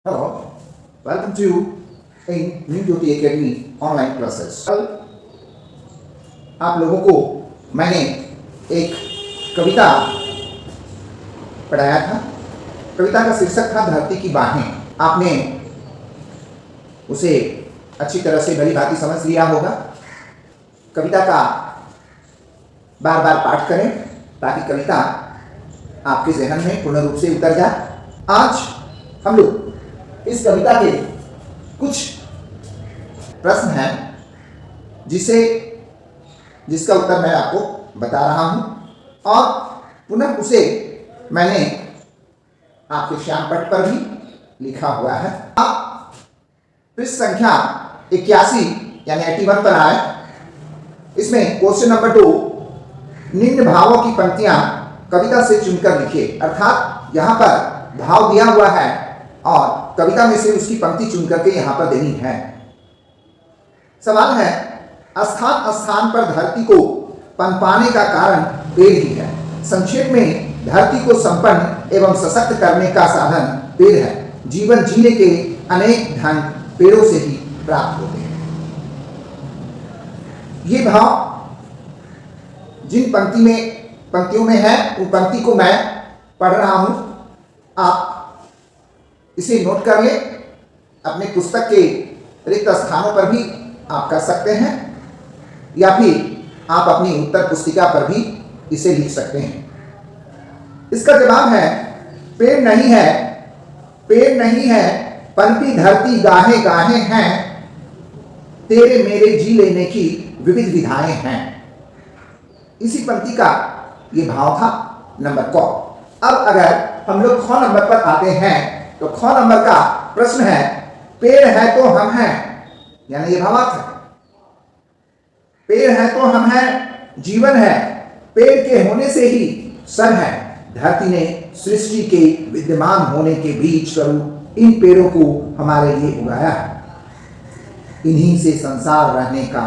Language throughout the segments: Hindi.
Hello, welcome to in New Jyoti Academy online classes. कल आप लोगों को मैंने एक कविता पढ़ाया था। कविता का शीर्षक था धरती की बाहें। आपने उसे अच्छी तरह से भली भांति समझ लिया होगा। कविता का बार बार पाठ करें ताकि कविता आपके जहन में पूर्ण रूप से उतर जाए। आज हम लोग इस कविता के कुछ प्रश्न हैं जिसका उत्तर मैं आपको बता रहा हूं और पुनः उसे मैंने आपके श्याम पट पर भी लिखा हुआ है। आप पृष्ठ संख्या 81 यानी 81 पर आए। इसमें क्वेश्चन नंबर 2, निम्न भावों की पंक्तियां कविता से चुनकर लिखिए। अर्थात यहाँ पर भाव दिया हुआ है और कविता में से उसकी पंक्ति चुन करके यहां पर देनी है। सवाल है, स्थान स्थान पर धरती को पनपाने का कारण पेड़ ही है। संक्षेप में, धरती को संपन्न एवं सशक्त करने का साधन पेड़ है। जीवन जीने के अनेक ढंग पेड़ों से ही प्राप्त होते हैं। ये भाव जिन पंक्तियों में है उन पंक्ति को मैं पढ़ रहा हूं। आप इसे नोट कर लें। अपने पुस्तक के रिक्त स्थानों पर भी आप कर सकते हैं या फिर आप अपनी उत्तर पुस्तिका पर भी इसे लिख सकते हैं। इसका जवाब है, पेड़ नहीं है, पेड़ नहीं है, पनपी धरती गाहे गाहे हैं, तेरे मेरे जी लेने की विविध विधाएं हैं। इसी पंक्ति का ये भाव था नंबर क। अब अगर हम लोग ख नंबर पर आते हैं तो ख नंबर का प्रश्न है, पेड़ है तो हम हैं, यानी ये भावार्थ है। पेड़ है तो हम हैं, जीवन है, पेड़ के होने से ही सब है। धरती ने सृष्टि के विद्यमान होने के बीच स्वरूप इन पेड़ों को हमारे लिए उगाया है। इन्हीं से संसार रहने का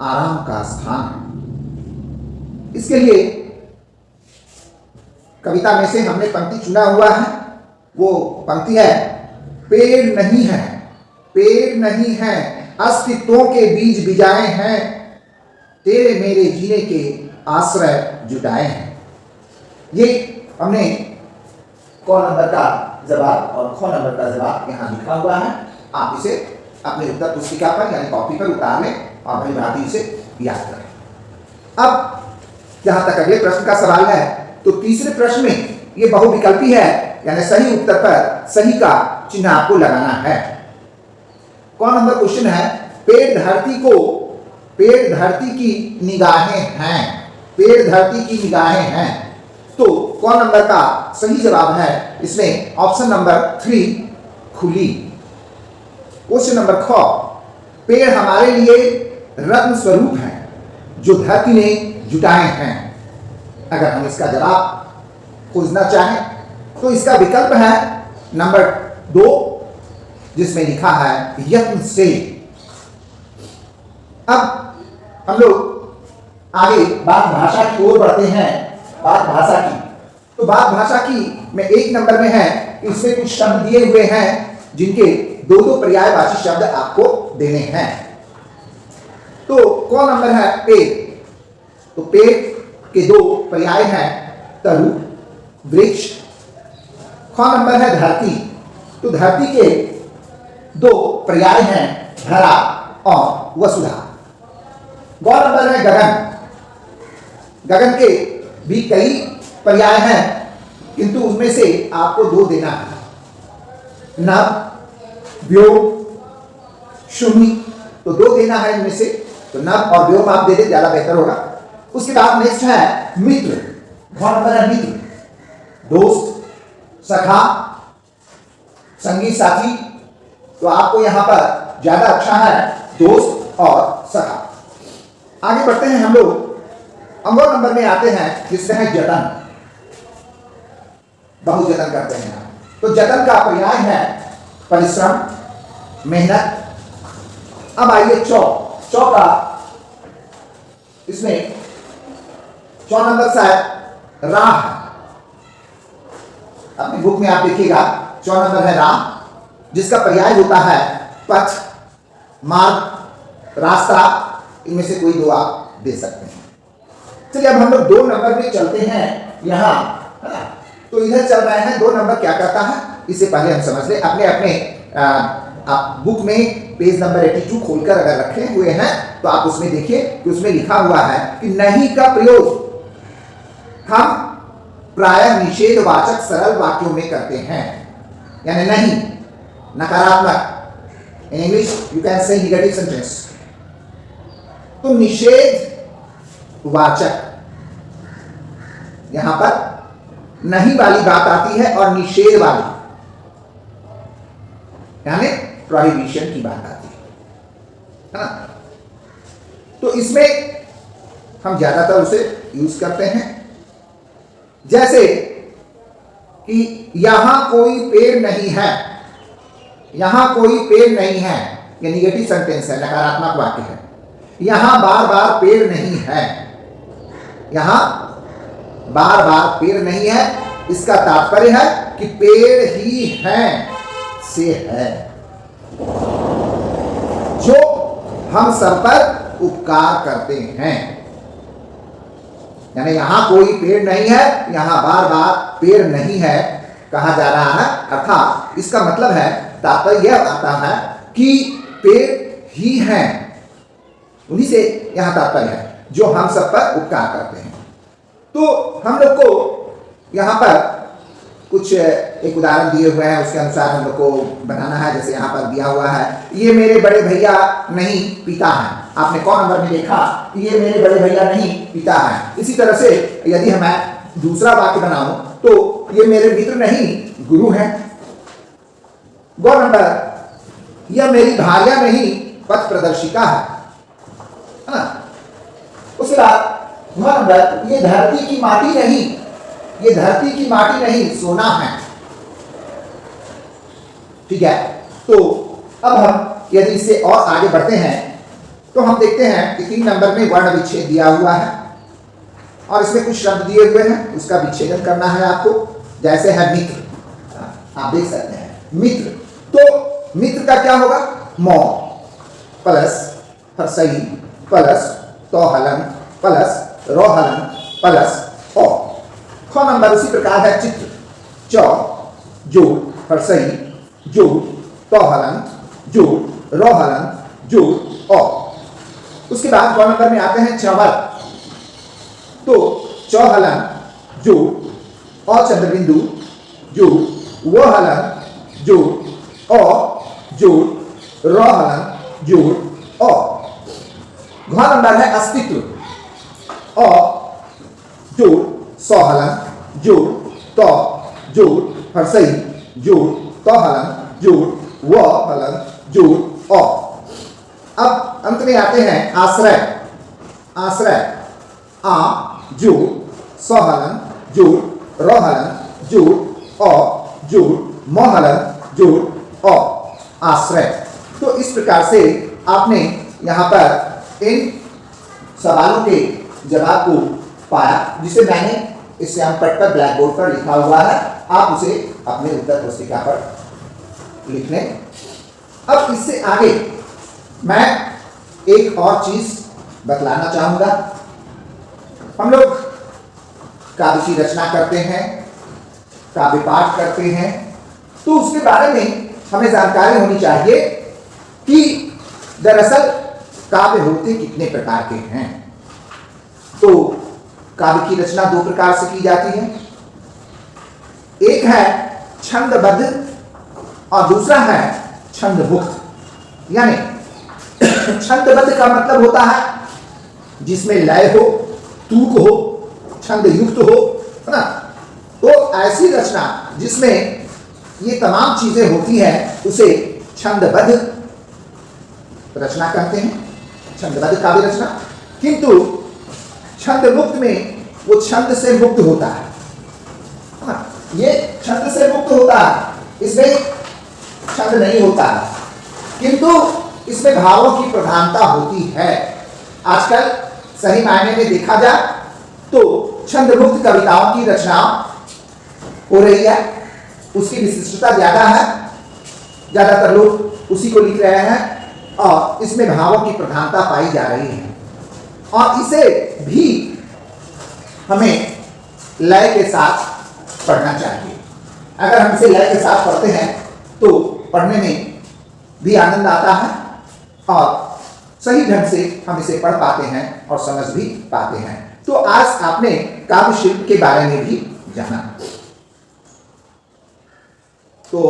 आराम का स्थान है। इसके लिए कविता में से हमने पंक्ति चुना हुआ है। वो पंक्ति है, पेड़ नहीं है, पेड़ नहीं है, अस्तित्वों के बीज बिजाए हैं, तेरे मेरे जीने के आश्रय जुटाए हैं। ये हमने क नंबर का जवाब और ख नंबर का जवाब यहाँ लिखा हुआ है। आप इसे अपने उत्तर पुस्तिका पर यानी कॉपी पर उतार लें और भली भांति इसे याद करें। अब जहां तक अगले प्रश्न का सवाल है तो तीसरे प्रश्न में ये बहुविकल्पी है, यानी सही उत्तर पर सही का चिन्ह आपको लगाना है। कौन नंबर क्वेश्चन है, पेड़ धरती की निगाहें हैं, पेड़ धरती की निगाहें हैं। तो कौन नंबर का सही जवाब है इसमें ऑप्शन नंबर 3 खुली। क्वेश्चन नंबर ख, पेड़ हमारे लिए रत्न स्वरूप हैं जो धरती ने जुटाए हैं। अगर हम इसका जवाब खोजना चाहें तो इसका विकल्प है नंबर 2 जिसमें लिखा है यत्न से। अब हम लोग आगे बात भाषा की ओर बढ़ते हैं। बात भाषा की, तो बात भाषा की में 1 नंबर में है, इसमें कुछ शब्द दिए हुए हैं जिनके दो पर्यायवाची शब्द आपको देने हैं। तो कौन नंबर है, पेड़। तो पेड़ के 2 पर्याय हैं, तरु, वृक्ष। ख नंबर है धरती। तो धरती के 2 पर्याय हैं, धरा और वसुधा। ग नंबर है गगन। गगन के भी कई पर्याय हैं किंतु उसमें से आपको 2 देना है, नभ, व्योम, शून्य। तो 2 देना है इनमें से, तो नभ और व्योम आप दे दे, ज्यादा बेहतर होगा। उसके बाद नेक्स्ट है मित्र। घ नंबर है मित्र, दोस्त, सखा, संगी साथी। तो आपको यहां पर ज्यादा अच्छा है दोस्त और सखा। आगे बढ़ते हैं हम लोग। अंगो नंबर में आते हैं जिसमें है जतन, बहुत जतन करते हैं। तो जतन का पर्याय है परिश्रम, मेहनत। अब आइए चौ का, इसमें 4 नंबर शायद राह है। अपनी बुक में आप देखिएगा 4 नंबर है राह। जिसका पर्याय होता है पथ, मार्ग, रास्ता। इनमें से कोई दो आप दे सकते हैं। चलिए अब हम लोग 2 नंबर में चलते हैं यहाँ, है ना। तो इधर चल रहे हैं 2 नंबर क्या करता है, इससे पहले हम समझ ले। अपने आप बुक में पेज नंबर 82 खोलकर अगर रखे हुए हैं तो आप उसमें देखिए कि उसमें लिखा हुआ है कि नहीं का प्रयोग हम प्रायः निषेधवाचक सरल वाक्यों में करते हैं। यानी नहीं नकारात्मक, in English you can say negative sentence. तो निषेध वाचक, यहां पर नहीं वाली बात आती है और निषेध वाली यानी प्रोहिबिशन की बात आती है ना। तो इसमें हम ज्यादातर उसे यूज करते हैं, जैसे कि यहां कोई पेड़ नहीं है। यहां कोई पेड़ नहीं है, यह निगेटिव सेंटेंस है, नकारात्मक वाक्य है। यहां बार बार पेड़ नहीं है। यहां बार बार पेड़ नहीं है, इसका तात्पर्य है कि पेड़ ही है से है जो हम सब पर उपकार करते हैं। यानी यहां कोई पेड़ नहीं है, यहां बार बार पेड़ नहीं है कहा जा रहा है। अर्थात इसका मतलब है, तात्पर्य यह आता है कि पेड़ ही हैं, उन्हीं से यहां तात्पर्य है जो हम सब पर उपकार करते हैं। तो हम लोग को यहां पर कुछ एक उदाहरण दिए हुए हैं, उसके अनुसार हम लोग को बनाना है। जैसे यहां पर दिया हुआ है, ये मेरे बड़े भैया नहीं पिता है। आपने कौन नंबर में देखा, ये मेरे बड़े भैया नहीं पिता है। इसी तरह से यदि मैं दूसरा वाक्य बनाऊं तो ये मेरे मित्र नहीं गुरु हैं। गौ नंबर, यह मेरी भार्या नहीं पथ प्रदर्शिका है ना। उसके बाद नंबर, ये धरती की माटी नहीं, ये धरती की माटी नहीं सोना है। ठीक है। तो अब हम यदि इससे और आगे बढ़ते हैं तो हम देखते हैं कि 3 नंबर में वर्ण विच्छेद दिया हुआ है और इसमें कुछ शब्द दिए हुए हैं, उसका विच्छेदन करना है आपको। जैसे है मित्र, आप देख सकते हैं मित्र। तो मित्र का क्या होगा, मौ प्लस हर्षई प्लस तोहलन प्लस रोहलन प्लस ओ। ख नंबर उसी प्रकार है चित्र, च जोड़ हर्षई जोड़ तोहलन जोड़ रोहलन जोड़ ओ। उसके बाद ग नंबर में आते हैं चंवर। तो चौहलन जोड़ और चंद्रबिंदु जोड़ वो हलन जोड़ और जोड़ रोहलन जोड़ और। घ नंबर है अस्तित्व और जोड़ सौहलन जोड़ तो जोड़ हर्षई जोड़ तोहलन जोड़ वो हलन जोड़ और। अब अंत में आते हैं आश्रय। आश्रय आ जोड़ सौहलन जोड़ रोहलन जोड़ और जोड़ मोहलन जोड़ और आश्रय। तो इस प्रकार से आपने यहाँ पर इन सवालों के जवाब को पाया, जिसे मैंने इस श्यामपट्ट पर ब्लैक बोर्ड पर लिखा हुआ है। आप उसे अपने उत्तर पुस्तिका पर लिख लें। अब इससे आगे मैं एक और चीज बतलाना चाहूंगा। हम लोग काव्य की रचना करते हैं, काव्य पाठ करते हैं, तो उसके बारे में हमें जानकारी होनी चाहिए कि दरअसल काव्य होते कितने प्रकार के हैं। तो काव्य की रचना 2 प्रकार से की जाती है। एक है छंदबद्ध और दूसरा है छंदमुक्त। यानी छंदबद्ध का मतलब होता है जिसमें लय हो, तूक हो, छंद युक्त हो, है ना। तो ऐसी रचना जिसमें ये तमाम चीजें होती हैं उसे छंदबद्ध रचना कहते हैं, छंदबद्ध काव्य रचना। किंतु छंद मुक्त में वो छंद से मुक्त होता है। ये छंद से मुक्त होता है, इसमें छंद नहीं होता है, किंतु इसमें भावों की प्रधानता होती है। आजकल सही मायने में देखा जाए तो छंद मुक्त कविताओं की रचना हो रही है, उसकी विशिष्टता ज्यादा है। ज़्यादातर लोग उसी को लिख रहे हैं और इसमें भावों की प्रधानता पाई जा रही है और इसे भी हमें लय के साथ पढ़ना चाहिए। अगर हम इसे लय के साथ पढ़ते हैं तो पढ़ने में भी आनंद आता है और सही ढंग से हम इसे पढ़ पाते हैं और समझ भी पाते हैं। तो आज आपने काव्य शिल्प के बारे में भी जाना। तो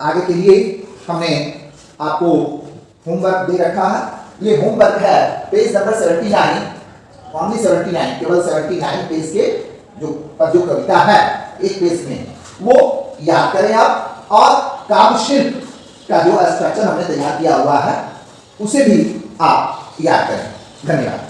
आगे के लिए हमने आपको होमवर्क दे रखा है। ये होमवर्क है पेज नंबर 79, ओनली 79, केवल 79 पेज के जो कविता है एक पेज में, वो याद करें आप और काव्य शिल्प का जो स्ट्रक्चर हमने तैयार किया हुआ है उसे भी आप याद करें। धन्यवाद।